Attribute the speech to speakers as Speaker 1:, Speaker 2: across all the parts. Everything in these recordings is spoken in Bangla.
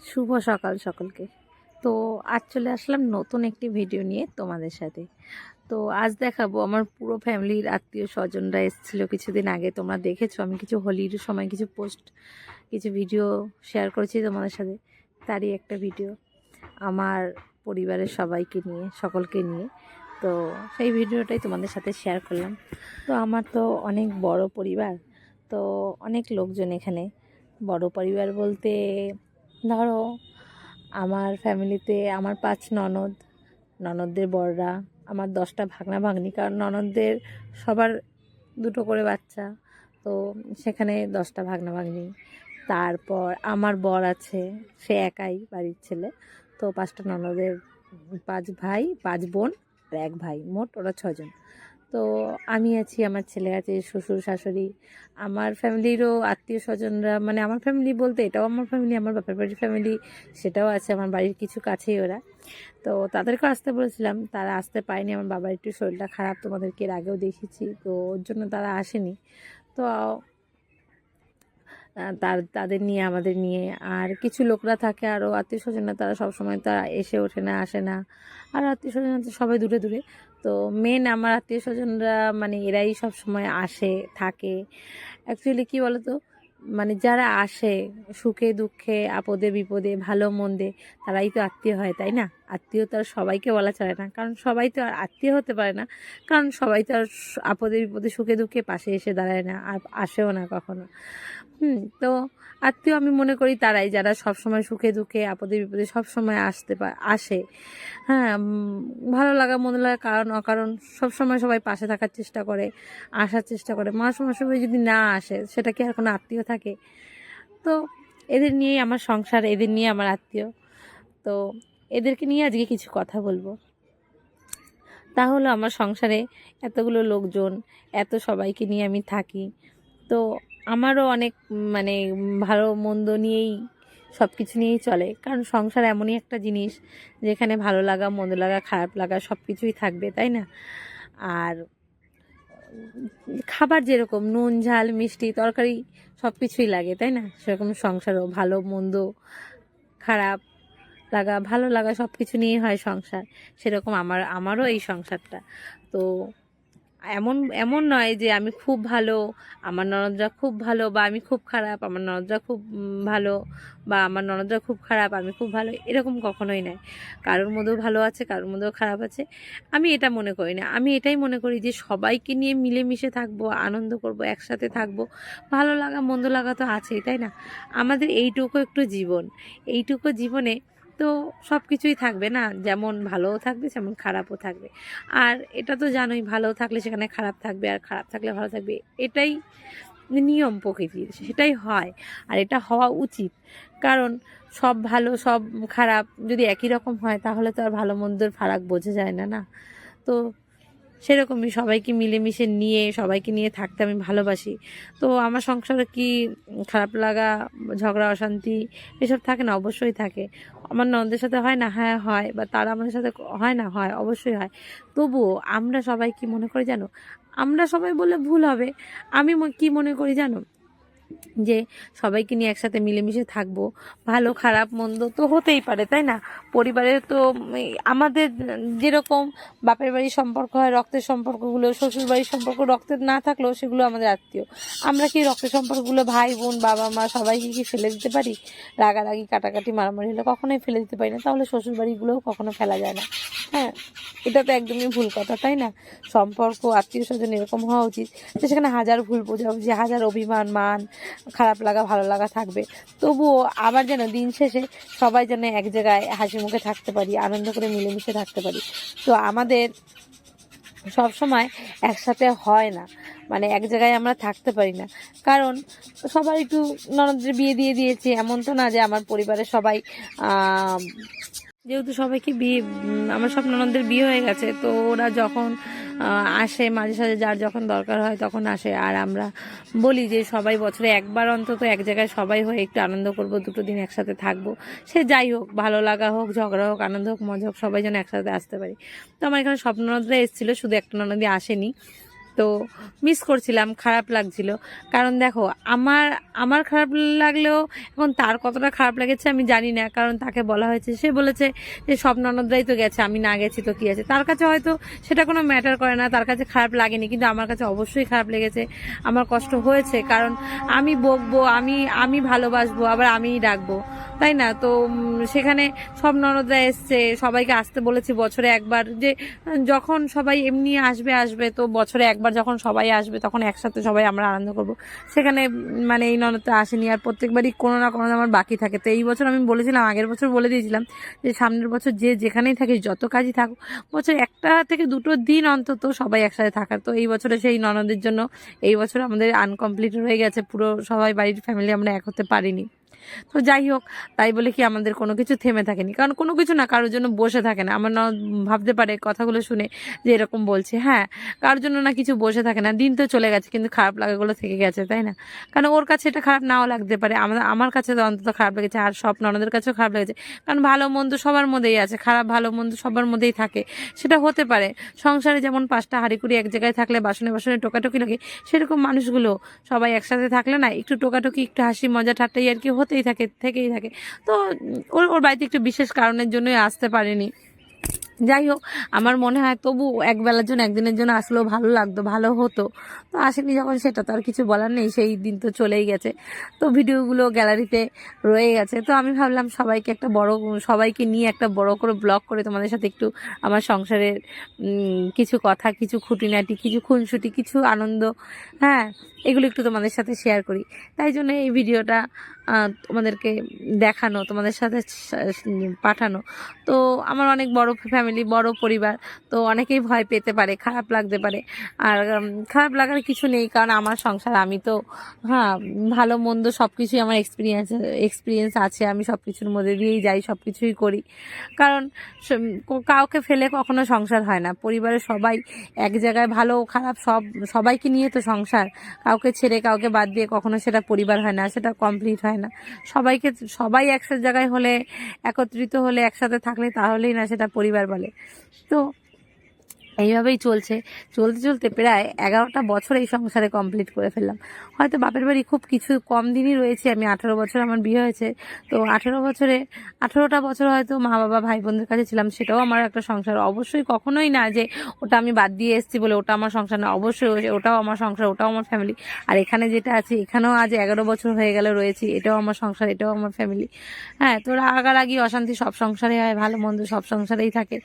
Speaker 1: শুভ সকাল সকলকে। তো আজ চলে আসলাম নতুন একটি ভিডিও নিয়ে তোমাদের সাথে। তো আজ দেখাবো আমার পুরো ফ্যামিলির আত্মীয় স্বজনরা এসেছিলো কিছুদিন আগে। তোমরা দেখেছো আমি কিছু হোলির সময় কিছু পোস্ট কিছু ভিডিও শেয়ার করেছি তোমাদের সাথে, তারই একটা ভিডিও আমার পরিবারের সবাইকে নিয়ে, সকলকে নিয়ে। তো সেই ভিডিওটাই তোমাদের সাথে শেয়ার করলাম। তো আমার তো অনেক বড় পরিবার, তো অনেক লোকজন এখানে। বড় পরিবার বলতে ধরো আমার ফ্যামিলিতে আমার 5 ননদ, ননদদের বড়রা, আমার 10টা ভাগনা ভাগ্নি, কারণ ননদদের সবার দুটো করে বাচ্চা, তো সেখানে 10টা ভাগনা ভাগ্নি। তারপর আমার বর আছে, সে একাই বাড়ির ছেলে। তো 5টা ননদের 5 ভাই 5 বোন আর 1 ভাই, মোট ওরা 6 জন। তো আমি আছি, আমার ছেলে আছে, শ্বশুর শাশুড়ি, আমার ফ্যামিলিরও আত্মীয় স্বজনরা, মানে আমার ফ্যামিলি বলতে এটাও আমার ফ্যামিলি, আমার বাপের বাড়ির ফ্যামিলি সেটাও আছে, আমার বাড়ির কিছু কাছেই ওরা। তো তাদেরকেও আসতে বলেছিলাম, তারা আসতে পারেনি। আমার বাবার একটু শরীরটা খারাপ, তোমাদেরকে এর আগেও দেখেছি, তো ওর জন্য তারা আসেনি। তো তাদের নিয়ে, আমাদের নিয়ে আর কিছু লোকরা থাকে, আরও আত্মীয় স্বজনরা, তারা সবসময় তারা এসে ওঠে না, আসে না। আর আত্মীয় স্বজন সবাই দূরে দূরে। তো মেন আমার আত্মীয় স্বজনরা মানে এরাই সব সময় আসে থাকে। অ্যাকচুয়ালি কী বলো তো, মানে যারা আসে সুখে দুঃখে আপদে বিপদে ভালো মন্দে, তারাই তো আত্মীয় হয়, তাই না? আত্মীয় তো আর সবাইকে বলা চলে না, কারণ সবাই তো আর আত্মীয় হতে পারে না, কারণ সবাই তো আর আপদে বিপদে সুখে দুঃখে পাশে এসে দাঁড়ায় না, আর আসেও না কখনো। তো আত্মীয় আমি মনে করি তারাই, যারা সব সময় সুখে দুঃখে আপদে বিপদে সব সময় আসে। হ্যাঁ, ভালো লাগা মন্দ লাগা কারণ অকারণ সব সময় সবাই পাশে থাকার চেষ্টা করে, আসার চেষ্টা করে। মাঝে যদি না আসে, সেটা কি আর কোনো আত্মীয় থাকে? তো এদের নিয়েই আমার সংসার, এদের নিয়ে আমার আত্মীয়। তো এদেরকে নিয়ে আজকে কিছু কথা বলবো। তাহলে আমার সংসারে এতগুলো লোকজন, এত সবাইকে নিয়ে আমি থাকি। তো আমারও অনেক মানে ভালো মন্দ নিয়েই সব কিছু নিয়েই চলে, কারণ সংসার এমনই একটা জিনিস যেখানে ভালো লাগা মন্দ লাগা খারাপ লাগা সব কিছুই থাকবে, তাই না? আর খাবার যেরকম নুন ঝাল মিষ্টি তরকারি সব কিছুই লাগে, তাই না? সেরকম সংসারও ভালো মন্দ খারাপ লাগা ভালো লাগা সব কিছু নিয়েই হয় সংসার। সেরকম আমারও এই সংসারটা। তো এমন এমন নয় যে আমি খুব ভালো, আমার ননদরা খুব ভালো, বা আমি খুব খারাপ, আমার ননদরা খুব ভালো, বা আমার ননদরা খুব খারাপ আমি খুব ভালো, এরকম কখনোই নয়। কারোর মধ্যেও ভালো আছে, কারোর মধ্যেও খারাপ আছে, আমি এটা মনে করি না। আমি এটাই মনে করি যে সবাইকে নিয়ে মিলেমিশে থাকবো, আনন্দ করব, একসাথে থাকবো। ভালো লাগা মন্দ লাগা তো আছেই, তাই না? আমাদের এইটুকু একটু জীবন, এইটুকু জীবনে তো সব কিছুই থাকবে না, যেমন ভালোও থাকবে যেমন খারাপও থাকবে। আর এটা তো জানোই, ভালো থাকলে সেখানে খারাপ থাকবে, আর খারাপ থাকলে ভালো থাকবে, এটাই নিয়ম প্রকৃতির, সেটাই হয়। আর এটা হওয়া উচিত, কারণ সব ভালো সব খারাপ যদি একই রকম হয়, তাহলে তো আর ভালো মন্দর ফারাক বোঝা যায় না, না? তো সেরকমই সবাইকে মিলেমিশে নিয়ে, সবাইকে নিয়ে থাকতে আমি ভালোবাসি। তো আমার সংসারে কি খারাপ লাগা, ঝগড়া অশান্তি এসব থাকে না? অবশ্যই থাকে। আমার ননদের সাথে হয় না? হ্যাঁ হয়। বা তারা আমাদের সাথে হয় না? হয়, অবশ্যই হয়। তবুও আমরা সবাই কি মনে করি জানো? আমরা সবাই বললে ভুল হবে। আমি কি মনে করি জানো? যে সবাইকে নিয়ে একসাথে মিলেমিশে থাকবো, ভালো খারাপ মন্দ তো হতেই পারে, তাই না? পরিবারে তো আমাদের যেরকম বাপের বাড়ির সম্পর্ক হয়, রক্তের সম্পর্কগুলো, শ্বশুর বাড়ির সম্পর্ক রক্তের না থাকলেও সেগুলো আমাদের আত্মীয়। আমরা কি রক্তের সম্পর্কগুলো ভাই বোন বাবা মা সবাইকে কি ফেলে দিতে পারি? রাগারাগি কাটাকাটি মারামারি হলে কখনোই ফেলে দিতে পারি না, তাহলে শ্বশুর বাড়িগুলোও কখনো ফেলা যায় না। হ্যাঁ, এটা তো একদমই ভুল কথা, তাই না? সম্পর্ক আত্মীয় স্বজন এরকম হওয়া উচিত যে সেখানে হাজার ভুল বোঝাবুঝি, হাজার অভিমান মান খারাপ লাগা ভালো লাগা থাকবে, তবুও আবার যেন দিন শেষে সবাই যেন এক জায়গায় হাসি মুখে থাকতে পারি, আনন্দ করে মিলেমিশে থাকতে পারি। তো আমাদের সব সময় একসাথে হয় না, মানে এক জায়গায় আমরা থাকতে পারি না, কারণ সবাই একটু ননদের বিয়ে দিয়ে দিয়েছে, এমন তো না যে আমার পরিবারের সবাই যেহেতু সবাইকে বিয়ে, আমার সব ননদদের বিয়ে হয়ে গেছে, তো ওরা যখন আসে মাঝে সাঝে যার যখন দরকার হয় তখন আসে। আর আমরা বলি যে সবাই বছরে একবার অন্তত এক জায়গায় সবাই হয়ে একটু আনন্দ করব, 2 দিন একসাথে থাকবো। সে যাই হোক, ভালো লাগা হোক ঝগড়া হোক আনন্দ হোক মজা হোক, সবাই যেন একসাথে আসতে পারি। তো আমার এখানে সব ননদরা এসেছিলো, শুধু একটা ননদই আসেনি। তো মিস করছিলাম, খারাপ লাগছিল। কারণ দেখো আমার আমার খারাপ লাগলেও এখন তার কতটা খারাপ লেগেছে আমি জানি না, কারণ তাকে বলা হয়েছে, সে বলেছে যে সব ননদরাই তো গেছে, আমি না গেছি তো কি আছে। তার কাছে হয়তো সেটা কোনো ম্যাটার করে না, তার কাছে খারাপ লাগেনি, কিন্তু আমার কাছে অবশ্যই খারাপ লেগেছে, আমার কষ্ট হয়েছে। কারণ আমি বকবো, আমি আমি ভালোবাসবো, আবার আমিই ডাকবো, তাই না? তো সেখানে সব ননদরা এসছে, সবাইকে আসতে বলেছি বছরে একবার, যে যখন সবাই এমনি আসবে আসবে তো বছরে একবার যখন সবাই আসবে তখন একসাথে সবাই আমরা আনন্দ করব। সেখানে মানে এই ননদটা আসেনি, আর প্রত্যেকবারই কোনো না কোনো আমার বাকি থাকে। তো এই বছর আমি বলেছিলাম, আগের বছর বলে দিয়েছিলাম যে সামনের বছর যে যেখানেই থাকিস, যত কাজই থাকুক, বছর একটা থেকে দুটো দিন অন্তত সবাই একসাথে থাকার। তো এই বছরে সেই ননদের জন্য এই বছর আমাদের আনকমপ্লিট হয়ে গেছে, পুরো সবাই বাড়ির ফ্যামিলি আমরা এক হতে পারিনি। তো যাই হোক, তাই বলে কি আমাদের কোনো কিছু থেমে থাকেনি, কারণ কোনো কিছু না কারোর জন্য বসে থাকে না। আমার ভাবতে পারে কথাগুলো শুনে যে এরকম বলছে, হ্যাঁ, কারোর জন্য না কিছু বসে থাকে না। দিন তো চলে গেছে কিন্তু খারাপ লাগাগুলো থেকে গেছে, তাই না? কারণ ওর কাছে এটা খারাপ নাও লাগতে পারে, আমার কাছে তো অন্তত খারাপ লেগেছে, আর সব ননদের কাছেও খারাপ লেগেছে। কারণ ভালো মন্দ সবার মধ্যেই আছে, খারাপ ভালো মন্দ সবার মধ্যেই থাকে, সেটা হতে পারে। সংসারে যেমন 5টা হাঁড়িকুড়ি এক জায়গায় থাকলে বাসনে বাসনে টোকাটুকি লাগে, সেরকম মানুষগুলো সবাই একসাথে থাকলে না একটু টোকাটুকি, একটু হাসি মজা ঠাট্টাই আর কি থেকেই থাকে। তো ওর ওর বাড়িতে একটু বিশেষ কারণের জন্যই আসতে পারেনি। যাই হোক, আমার মনে হয় তবু একবেলার জন্য একদিনের জন্য আসলেও ভালো লাগতো, ভালো হতো। তো আসেনি যখন, সেটা তো আর কিছু বলার নেই, সেই দিন তো চলেই গেছে। তো ভিডিওগুলো গ্যালারিতে রয়ে গেছে। তো আমি ভাবলাম সবাইকে নিয়ে একটা বড় করে ব্লগ করে তোমাদের সাথে একটু আমার সংসারের কিছু কথা, কিছু খুঁটিনাটি, কিছু খুনসুটি, কিছু আনন্দ, হ্যাঁ, এগুলো একটু তোমাদের সাথে শেয়ার করি। তাই জন্য এই ভিডিওটা তোমাদেরকে দেখানো, তোমাদের সাথে পাঠানো। তো আমার অনেক বড় ফ্যামিলি, বড় পরিবার, তো অনেকেই ভয় পেতে পারে, খারাপ লাগতে পারে। আর খারাপ লাগার কিছু নেই, কারণ আমার সংসার, আমি তো, হ্যাঁ, ভালো মন্দ সব কিছুই আমার এক্সপিরিয়েন্স আছে, আমি সব কিছুর মধ্যে দিয়েই যাই, সব কিছুই করি। কারণ কাউকে ফেলে কখনো সংসার হয় না, পরিবারের সবাই এক জায়গায়, ভালো খারাপ সবাইকে নিয়ে তো সংসার। কাউকে ছেড়ে কাউকে বাদ দিয়ে কখনো সেটা পরিবার হয় না, সেটা কমপ্লিট হয় না। সবাই একসাথে জায়গায় হলে, একত্রিত হলে, একসাথে থাকলে, তাহলেই না সেটা পরিবার বলে। তো এইভাবেই চলতে চলতে প্রায় 11টা বছর এই সংসারে কমপ্লিট করে ফেললাম। হয়তো বাপের বাড়ি খুব কিছু কম দিনই রয়েছে, আমি 18 বছর আমার বিয়ে হয়েছে। তো 18টা বছর হয়তো মা বাবা ভাই বোনদের কাছে ছিলাম, সেটাও আমার একটা সংসার। অবশ্যই কখনোই না যে ওটা আমি বাদ দিয়ে এসেছি বলে ওটা আমার সংসার না, অবশ্যই ওটাও আমার সংসার, ওটাও আমার ফ্যামিলি। আর এখানে যেটা আছে, এখানেও আজ 11 বছর হয়ে গেল রয়েছি, এটাও আমার সংসার, এটাও আমার ফ্যামিলি। হ্যাঁ, তো রাগারাগি অশান্তি সব সংসারে হয়, ভালো মন্দ সব সংসারেই থাকে।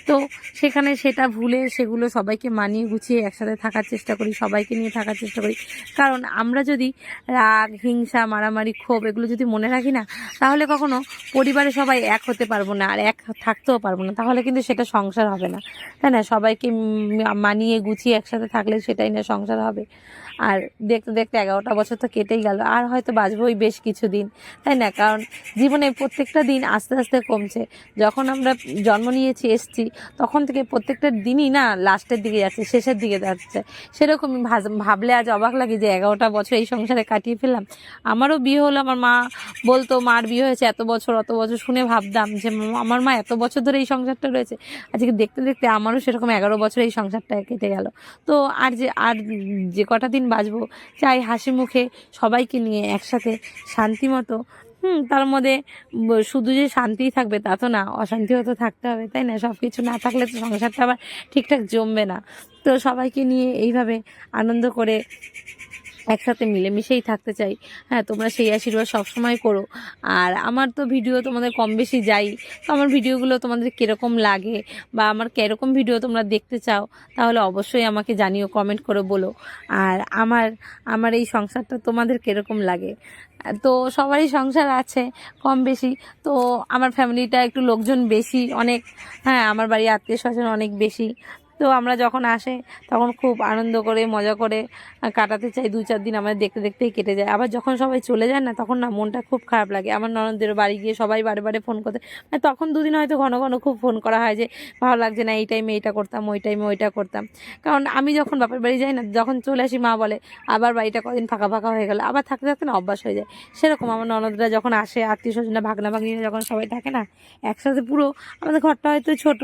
Speaker 1: তো সেখানে সেটা ভুলে সেগুলো সবাইকে মানিয়ে গুছিয়ে একসাথে থাকার চেষ্টা করি, সবাইকে নিয়ে থাকার চেষ্টা করি। কারণ আমরা যদি রাগ, হিংসা, মারামারি, ক্ষোভ এগুলো যদি মনে রাখি না, তাহলে কখনো পরিবারে সবাই এক হতে পারবো না, আর এক থাকতেও পারবো না। তাহলে কিন্তু সেটা সংসার হবে না, তাই না? সবাইকে মানিয়ে গুছিয়ে একসাথে থাকলে সেটাই না সংসার হবে। আর দেখতে দেখতে 11টা বছর তো কেটেই গেল, আর হয়তো বাঁচবোই বেশ কিছুদিন, তাই না? কারণ জীবনে প্রত্যেকটা দিন আস্তে আস্তে কমছে। যখন আমরা জন্ম নিয়েছি, এসছি, তখন থেকে প্রত্যেকটা দিনই না লাস্টের দিকে যাচ্ছে, শেষের দিকে যাচ্ছে। সেরকমই ভাবলে আজ অবাক লাগে যে 11টা বছর এই সংসারে কাটিয়ে ফেললাম। আমারও বিয়ে হলো, আমার মা বলতো মার বিয়ে হয়েছে এত বছর, অত বছর, শুনে ভাবতাম যে আমার মা এত বছর ধরে এই সংসারটা রয়েছে। আজকে দেখতে দেখতে আমারও সেরকম 11 বছর এই সংসারটা কেটে গেল। তো আর যে কটা দিন বাঁচবো, চাই হাসি মুখে সবাইকে নিয়ে একসাথে শান্তি মতো, তার মধ্যে শুধু যে শান্তিই থাকবে তা তো না, অশান্তিও তো থাকতে হবে, তাই না? সব কিছু না থাকলে তো সংসারটা আবার ঠিকঠাক জমবে না। তো সবাইকে নিয়ে এইভাবে আনন্দ করে একসাথে মিলেমিশেই থাকতে চাই। হ্যাঁ, তোমরা সেই আশীর্বাদ সবসময় করো। আর আমার তো ভিডিও তোমাদের কম বেশি যাই, তো আমার ভিডিওগুলো তোমাদের কীরকম লাগে বা আমার কীরকম ভিডিও তোমরা দেখতে চাও, তাহলে অবশ্যই আমাকে জানিও, কমেন্ট করে বলো। আর আমার এই সংসারটা তোমাদের কীরকম লাগে। তো সবারই সংসার আছে কম বেশি। তো আমার ফ্যামিলিটা একটু লোকজন বেশি অনেক, হ্যাঁ, আমার বাড়ি আত্মীয় স্বজন অনেক বেশি। তো আমরা যখন আসে তখন খুব আনন্দ করে মজা করে কাটাতে চাই। 2-4 দিন আমাদের দেখতে দেখতেই কেটে যায়। আবার যখন সবাই চলে যায় না, তখন না মনটা খুব খারাপ লাগে। আমার ননদদের বাড়ি গিয়ে সবাই বারে বারে ফোন করতে, মানে তখন 2 দিন হয়তো ঘন ঘন খুব ফোন করা হয় যে ভালো লাগছে না, এই টাইমে এইটা করতাম, ওই টাইমে ওইটা করতাম। কারণ আমি যখন বাপের বাড়ি যাই না, যখন চলে আসি মা বলে আবার বাড়িটা কদিন ফাঁকা ফাঁকা হয়ে গেল, আবার থাকতে থাকতে না অভ্যাস হয়ে যায়। সেরকম আমার ননদরা যখন আসে, আত্মীয় স্বজনরা, ভাগনা ভাগ্নিরা যখন সবাই থাকে না একসাথে, পুরো আমাদের ঘরটা হয়তো ছোট,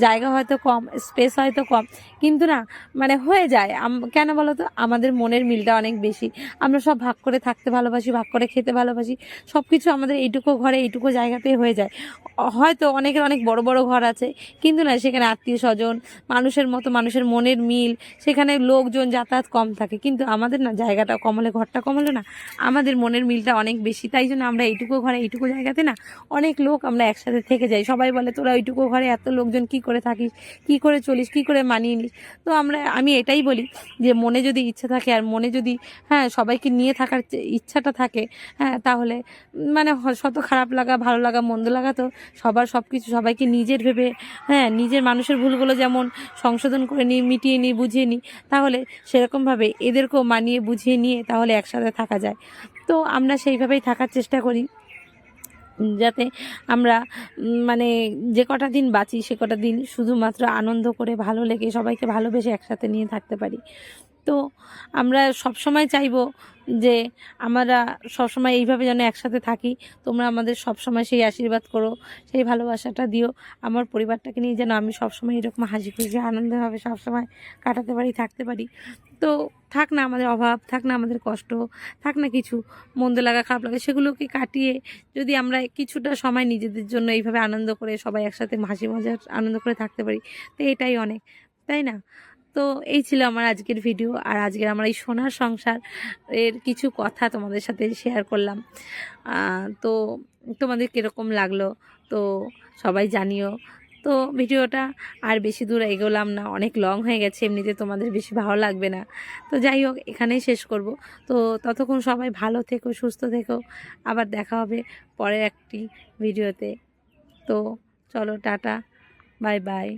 Speaker 1: জায়গা হয়তো কম, স্পেস হয়তো হয়তো কম, কিন্তু না মানে হয়ে যায়। কেন বলো তো, আমাদের মনের মিলটা অনেক বেশি। আমরা সব ভাগ করে থাকতে ভালোবাসি, ভাগ করে খেতে ভালোবাসি, সব কিছু আমাদের এইটুকু ঘরে এইটুকু জায়গাতেই হয়ে যায়। হয়তো অনেকের অনেক বড় বড় ঘর আছে, কিন্তু না সেখানে আত্মীয় স্বজন, মানুষের মতো মানুষের মনের মিল, সেখানে লোকজন যাতায়াত কম থাকে। কিন্তু আমাদের না জায়গাটা কম হলে, ঘরটা কম হলে না আমাদের মনের মিলটা অনেক বেশি। তাই জন্য আমরা এইটুকু ঘরে এইটুকু জায়গাতে না অনেক লোক আমরা একসাথে থেকে যাই। সবাই বলে তোরা ওইটুকু ঘরে এত লোকজন কি করে থাকিস, কি করে চলিস, কি করে মানিয়ে নিস। তো আমি এটাই বলি যে মনে যদি ইচ্ছা থাকে আর মনে যদি সবাইকে নিয়ে থাকার ইচ্ছাটা থাকে, তাহলে মানে শত খারাপ লাগা ভালো লাগা মন্দ লাগা তো সবার সব কিছু সবাইকে নিজের ভেবে, নিজের মানুষের ভুলগুলো যেমন সংশোধন করে নিই, মিটিয়ে নিই, বুঝিয়ে নিই, তাহলে সেরকমভাবে এদেরকেও মানিয়ে বুঝিয়ে নিয়ে তাহলে একসাথে থাকা যায়। তো আমরা সেইভাবেই থাকার চেষ্টা করি, যাতে আমরা মানে যে কটা দিন বাঁচি সে কটা দিন শুধুমাত্র আনন্দ করে ভালো লেগে সবাইকে ভালোবেসে একসাথে নিয়ে থাকতে পারি। তো আমরা সবসময় চাইবো যে আমরা সবসময় এইভাবে যেন একসাথে থাকি। তোমরা আমাদের সবসময় সেই আশীর্বাদ করো, সেই ভালোবাসাটা দিও। আমার পরিবারটাকে নিয়ে যেন আমি সবসময় এরকম হাসি খুশি আনন্দভাবে সবসময় কাটাতে পারি, থাকতে পারি। তো থাক না আমাদের অভাব, থাক না আমাদের কষ্ট, থাক না কিছু মন্দ লাগা খারাপ লাগা, সেগুলোকে কাটিয়ে যদি আমরা কিছুটা সময় নিজেদের জন্য এইভাবে আনন্দ করে সবাই একসাথে হাসি মজার আনন্দ করে থাকতে পারি, তো এটাই অনেক, তাই না? তো এই ছিল আমার আজকের ভিডিও, আর আজকের আমার এই সোনার সংসার এর কিছু কথা তোমাদের সাথে শেয়ার করলাম। তো তোমাদের কীরকম লাগলো তো সবাই জানিও। তো ভিডিওটা আর বেশি দূর এগোলাম না, অনেক লং হয়ে গেছে, এমনিতে তোমাদের বেশি ভালো লাগবে না। তো যাই হোক, এখানেই শেষ করব। তো ততক্ষণ সবাই ভালো থেকো, সুস্থ থেকো, আবার দেখা হবে পরের একটি ভিডিওতে। তো চলো, টাটা, বাই বাই।